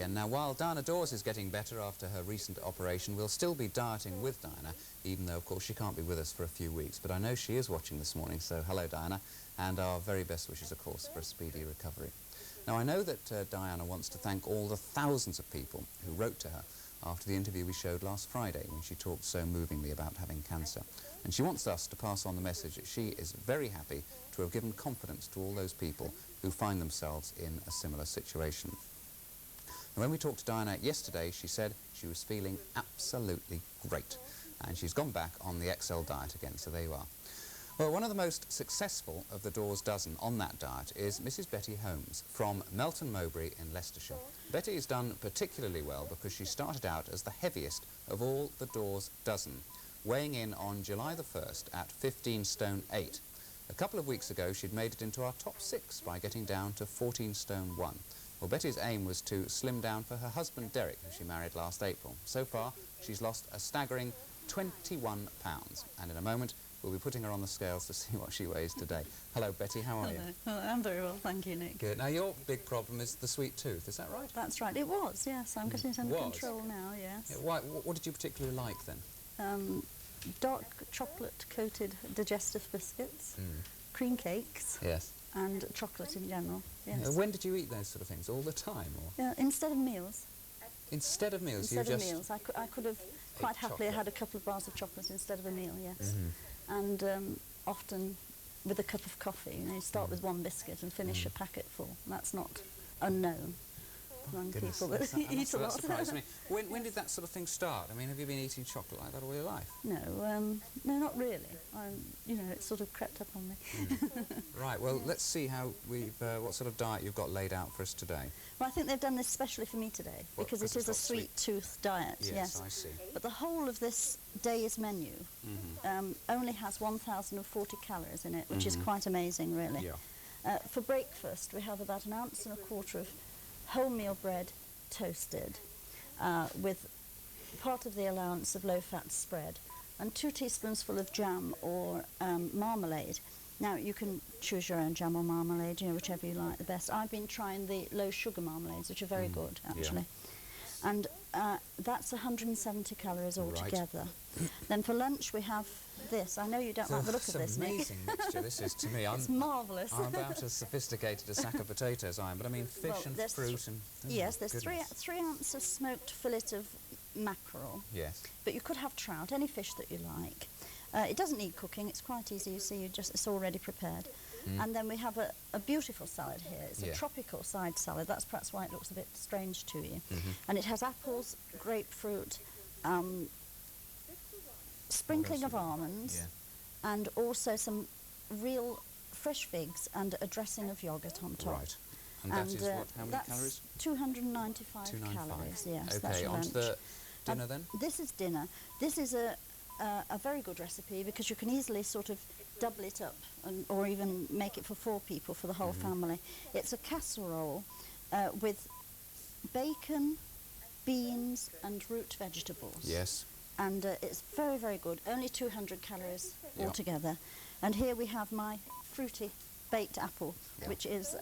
again. Now, while Diana Dors is getting better after her recent operation, we'll still be dieting with Diana, even though, of course, she can't be with us for a few weeks. But I know she is watching this morning, so hello, Diana, and our very best wishes, of course, for a speedy recovery. Now, I know that Diana wants to thank all the thousands of people who wrote to her after the interview we showed last Friday when she talked so movingly about having cancer. And she wants us to pass on the message that she is very happy to have given confidence to all those people who find themselves in a similar situation. And when we talked to Diana yesterday, she said she was feeling absolutely great. And she's gone back on the XL diet again, so there you are. Well, one of the most successful of the Dors dozen on that diet is Mrs. Bette Holmes from Melton Mowbray in Leicestershire. Betty has done particularly well because she started out as the heaviest of all the Dors dozen, weighing in on July the 1st at 15 stone 8. A couple of weeks ago, she'd made it into our top 6 by getting down to 14 stone 1. Well, Betty's aim was to slim down for her husband, Derek, who she married last April. So far, she's lost a staggering 21 pounds. And in a moment, we'll be putting her on the scales to see what she weighs today. Hello, Betty, how are you? Hello. I'm very well, thank you, Nick. Good. Now, your big problem is the sweet tooth, is that right? That's right, it was, yes. I'm getting it under control now, yes. Yeah, what did you particularly like, then? Dark chocolate-coated digestive biscuits, cream cakes, yes, and chocolate in general, yes. When did you eat those sort of things? All the time? Or? Yeah, instead of meals. Instead of meals? Instead of meals. I could have quite happily had a couple of bars of chocolate instead of a meal, yes. And often with a cup of coffee. You know, you start with one biscuit and finish a packet full. That's not unknown among people that eat a lot. That surprised me. When did that sort of thing start? I mean, have you been eating chocolate like that all your life? No, no, not really. You know, it sort of crept up on me. Right, well, let's see how what sort of diet you've got laid out for us today. Well, I think they've done this specially for me today, because it is a sweet tooth diet, yes. I see. But the whole of this day's menu only has 1,040 calories in it, which is quite amazing, really. Yeah. For breakfast, we have about 1.25 ounces of wholemeal bread toasted with part of the allowance of low-fat spread and 2 teaspoonsful of jam or marmalade. Now, you can choose your own jam or marmalade, you know, whichever you like the best. I've been trying the low-sugar marmalades, which are very good, actually. Yeah. And that's 170 calories altogether. Right. Then for lunch, we have this. I know you don't like the look of this, Nick. It's an amazing mixture this is to me. It's marvellous. I'm about as sophisticated as a sack of potatoes I am, but I mean fish and fruit and... yes, there's 3 ounces smoked fillet of mackerel. Yes. But you could have trout, any fish that you like. It doesn't need cooking, it's quite easy, you see, it's already prepared. And then we have a beautiful salad here. It's a tropical side salad, that's perhaps why it looks a bit strange to you. And it has apples, grapefruit, sprinkling of almonds, and also some real fresh figs and a dressing of yoghurt on top. Right. And that is what, how many calories? 295 calories, yes. Okay, on to the dinner then? This is dinner. This is a very good recipe because you can easily sort of double it up or even make it for 4 people, for the whole family. It's a casserole with bacon, beans and root vegetables. Yes. And it's very, very good. Only 200 calories altogether. And here we have my fruity baked apple, which is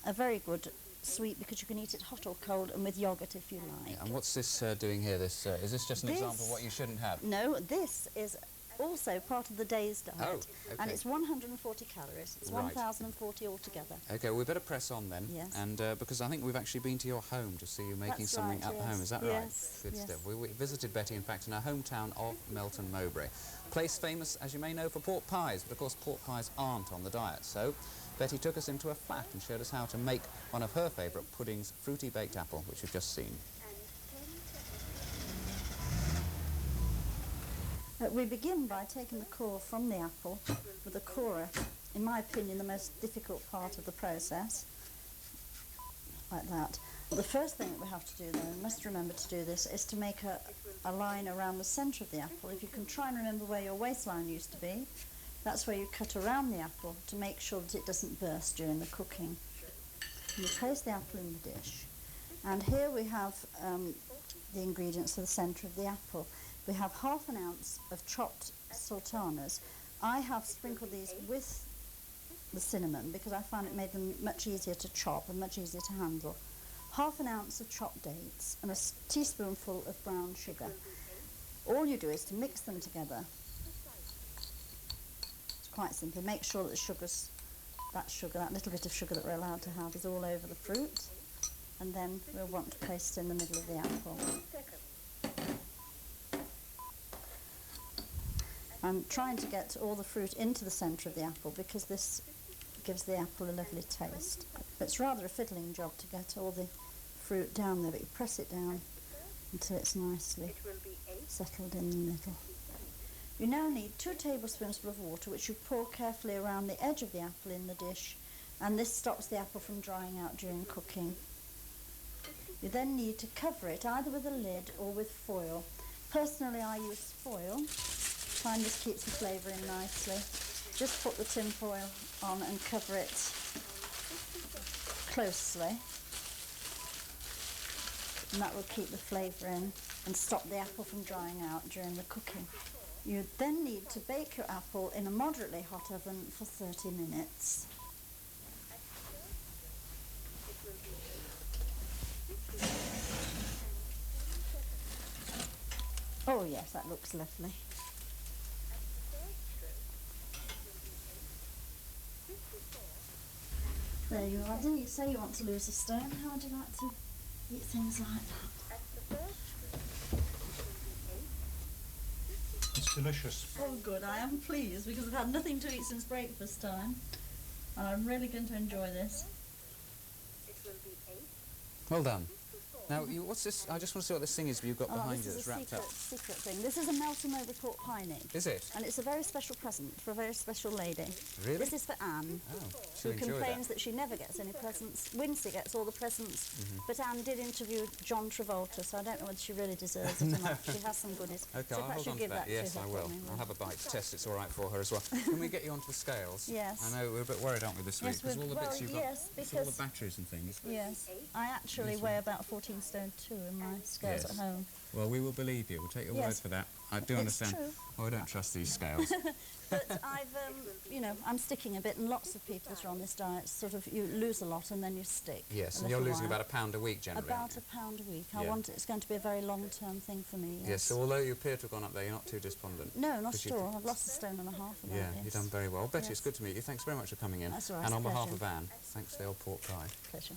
a very good sweet because you can eat it hot or cold and with yoghurt if you like. And what's this doing here? Is this just an example of what you shouldn't have? No, this is also part of the day's diet. Oh, okay. And it's 140 calories. It's 1,040 altogether. Okay, well, we better press on then. Yes. And because I think we've actually been to your home to see you making something at home. Is that right? Good stuff. We visited Betty, in fact, in her hometown of Melton Mowbray. Place famous, as you may know, for pork pies, but of course pork pies aren't on the diet. So Betty took us into a flat and showed us how to make one of her favourite puddings, fruity baked apple, which you've just seen. We begin by taking the core from the apple, with the corer, in my opinion, the most difficult part of the process, like that. The first thing that we have to do, though, and must remember to do this, is to make a line around the centre of the apple. If you can try and remember where your waistline used to be, that's where you cut around the apple to make sure that it doesn't burst during the cooking. And you place the apple in the dish. And here we have the ingredients for the centre of the apple. We have 1/2 ounce of chopped sultanas. I have sprinkled these with the cinnamon because I found it made them much easier to chop and much easier to handle. half an ounce of chopped dates and a teaspoonful of brown sugar. All you do is to mix them together. It's quite simple. Make sure that that little bit of sugar that we're allowed to have is all over the fruit, and then we'll want to place it in the middle of the apple. I'm trying to get all the fruit into the centre of the apple because this gives the apple a lovely taste. It's rather a fiddling job to get all the fruit down there, but you press it down until it's nicely settled in the middle. You now need 2 tablespoons of water, which you pour carefully around the edge of the apple in the dish, and this stops the apple from drying out during cooking. You then need to cover it either with a lid or with foil. Personally, I use foil. I find this keeps the flavour in nicely. Just put the tin foil on and cover it closely, and that will keep the flavour in and stop the apple from drying out during the cooking. You then need to bake your apple in a moderately hot oven for 30 minutes. Oh yes, that looks lovely. There you are. Didn't you say you want to lose a stone? How would you like to eat things like that? It's delicious. Oh good, I am pleased because I've had nothing to eat since breakfast time, and I'm really going to enjoy this. Well done. Now, what's this? I just want to see what this thing is you've got behind you that's wrapped up. This is a secret thing. This is a Melton Mowbray pork piney. Is it? And it's a very special present for a very special lady. Really? This is for Anne, she'll who enjoy complains that she never gets any presents. Wincy gets all the presents, but Anne did interview John Travolta, so I don't know whether she really deserves it or not. She has some goodies. Okay, so I'll perhaps hold you'll on give to that. Yes, to her I for will. me, I'll have a bite to test it's all right for her as well. Can we get you onto the scales? Yes. I know we're a bit worried, aren't we, this week? Yes, Because all the bits you've got, yes, it's all the because batteries and things. yes, I actually Yes, weigh about 14 stone 2 in my scales Yes. at home. Well, we will believe you. We'll take your word Yes. for that. I do It's understand. true. Oh, I don't trust these scales. But I've, I'm sticking a bit, and lots of people that are on this diet sort of, you lose a lot and then you stick. Yes, a and you're little losing while. about £1 a week generally. About £1 a week. I Yeah. want it's going to be a very long-term thing for me. Yes, so although you appear to have gone up there, you're not too despondent. No, not 'Cause at all. I've lost 1.5 stone about Yeah, this. you've done very well. Betty, Yes. it's good to meet you. Thanks very much for coming in. That's all right, And it's on a behalf pleasure. of Anne, thanks for the old pork pie. Pleasure.